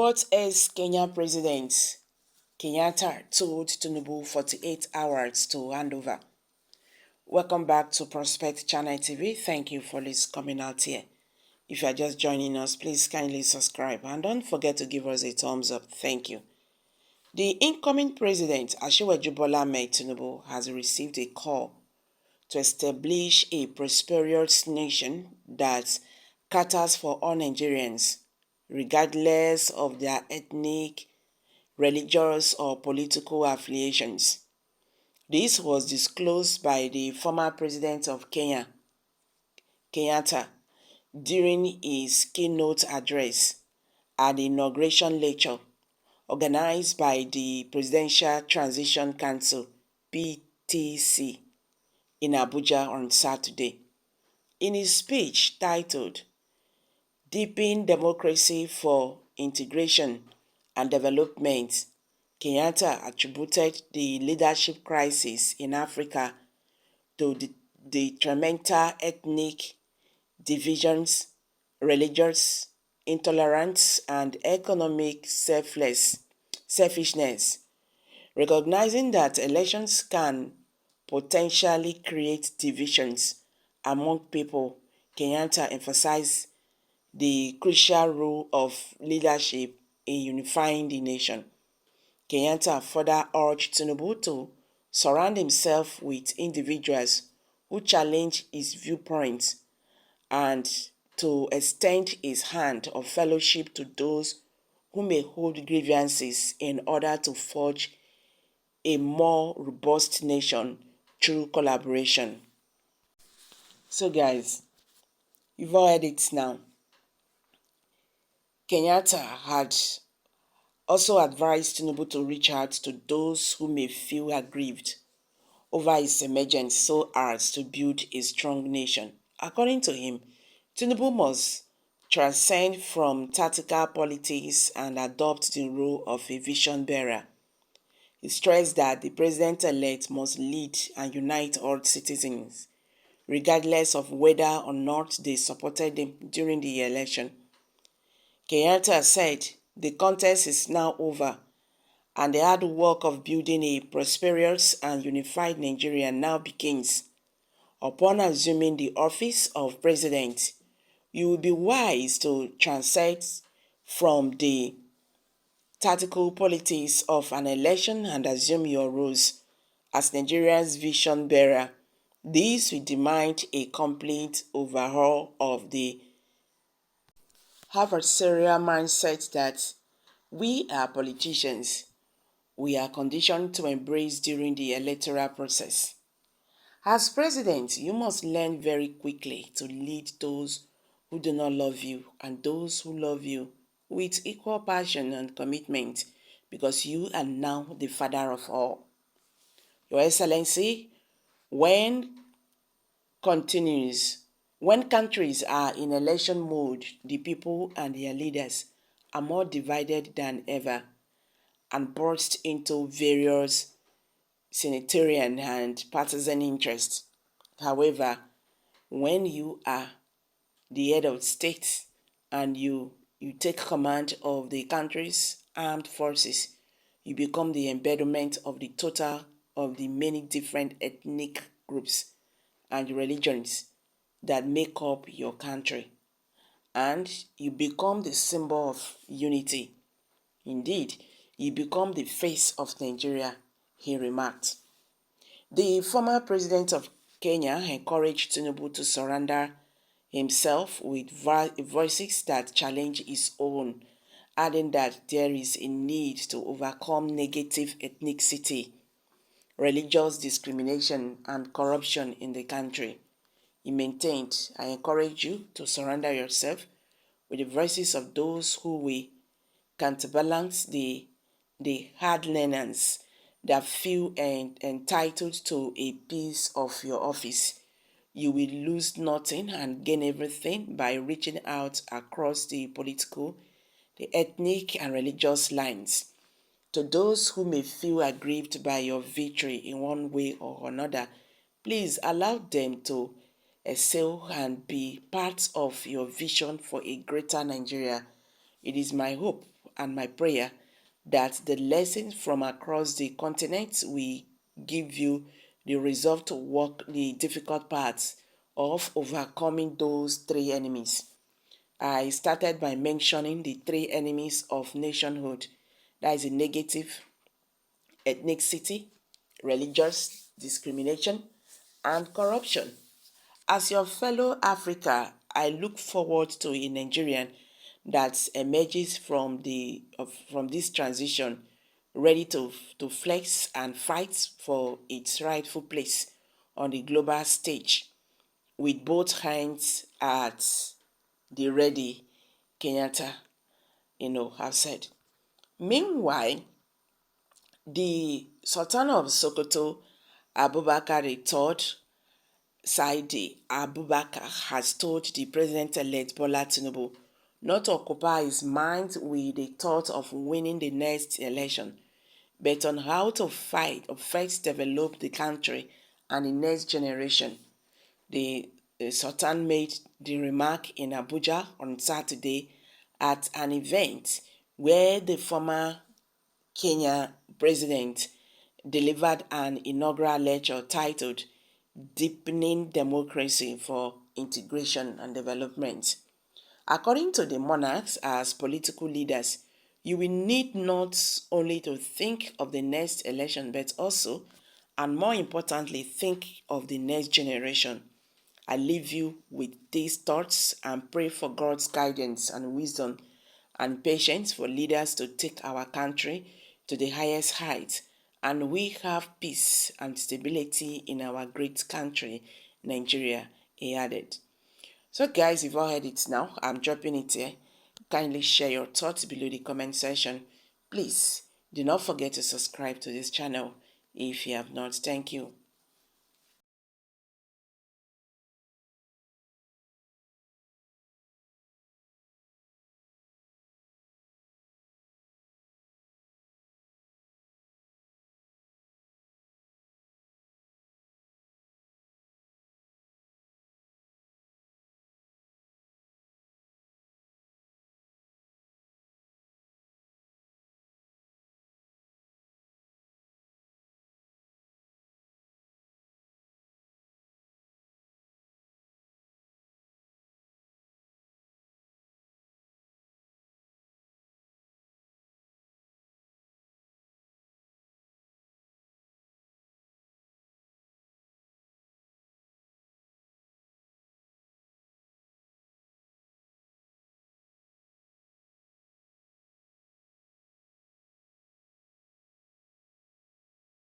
What ex-Kenya President Kenyatta told Tinubu 48 hours to hand over. Welcome back to Prospect Channel TV. Thank you for this coming out here. If you are just joining us, please kindly subscribe and don't forget to give us a thumbs up. Thank you. The incoming president, Asiwaju Bola Ahmed Tinubu, has received a call to establish a prosperous nation that caters for all Nigerians, regardless of their ethnic, religious, or political affiliations. This was disclosed by the former president of Kenya, Kenyatta, during his keynote address at the inauguration lecture organized by the Presidential Transition Council (PTC) in Abuja on Saturday. In his speech titled Deepening Democracy for Integration and Development, Kenyatta attributed the leadership crisis in Africa to the detrimental ethnic divisions, religious intolerance, and economic selfishness. Recognizing that elections can potentially create divisions among people, Kenyatta emphasized the crucial role of leadership in unifying the nation. Kenyatta further urged Tinubu to surround himself with individuals who challenge his viewpoints and to extend his hand of fellowship to those who may hold grievances in order to forge a more robust nation through collaboration. So guys, you've all heard it now. Kenyatta had also advised Tinubu to reach out to those who may feel aggrieved over his emergence so as to build a strong nation. According to him, Tinubu must transcend from tactical politics and adopt the role of a vision bearer. He stressed that the president-elect must lead and unite all citizens, regardless of whether or not they supported him during the election. Kenyatta said the contest is now over and the hard work of building a prosperous and unified Nigeria now begins. Upon assuming the office of president, you will be wise to transcend from the tactical politics of an election and assume your roles as Nigeria's vision bearer. This will demand a complete overhaul of the adversarial mindset that we are politicians. We are conditioned to embrace during the electoral process. As president, you must learn very quickly to lead those who do not love you and those who love you with equal passion and commitment, because you are now the father of all. Your Excellency, when countries are in election mode, the people and their leaders are more divided than ever and burst into various senatorial and partisan interests. However, when you are the head of state and you take command of the country's armed forces, you become the embodiment of the total of the many different ethnic groups and religions that make up your country, and you become the symbol of unity. Indeed, you become the face of Nigeria, he remarked. The former president of Kenya encouraged Tinubu to surrender himself with voices that challenge his own, adding that there is a need to overcome negative ethnicity, religious discrimination, and corruption in the country. He maintained, I encourage you to surrender yourself with the voices of those who will counterbalance the hardliners that feel entitled to a piece of your office. You will lose nothing and gain everything by reaching out across the political, the ethnic, and religious lines. To those who may feel aggrieved by your victory in one way or another, please allow them to excel and be part of your vision for a greater Nigeria. It is my hope and my prayer that the lessons from across the continent will give you the resolve to walk the difficult paths of overcoming those three enemies. I started by mentioning the three enemies of nationhood. That is a negative ethnicity, religious discrimination, and corruption. As your fellow Africa, I look forward to a Nigerian that emerges from this transition ready to flex and fight for its rightful place on the global stage with both hands at the ready, Kenyatta, have said. Meanwhile, the Sultan of Sokoto, Abubakar III Saidi Abubakar, has told the President-elect Bola Tinubu not to occupy his mind with the thought of winning the next election, but on how to fight or first develop the country and the next generation. The Sultan made the remark in Abuja on Saturday at an event where the former Kenya president delivered an inaugural lecture titled Deepening Democracy for Integration and Development. According to the monarchs, as political leaders, you will need not only to think of the next election, but also, and more importantly, think of the next generation. I leave you with these thoughts and pray for God's guidance and wisdom and patience for leaders to take our country to the highest heights, and we have peace and stability in our great country, Nigeria, he added. So guys, you've all heard it now. I'm dropping it here. Kindly share your thoughts below the comment section. Please do not forget to subscribe to this channel if you have not. Thank you.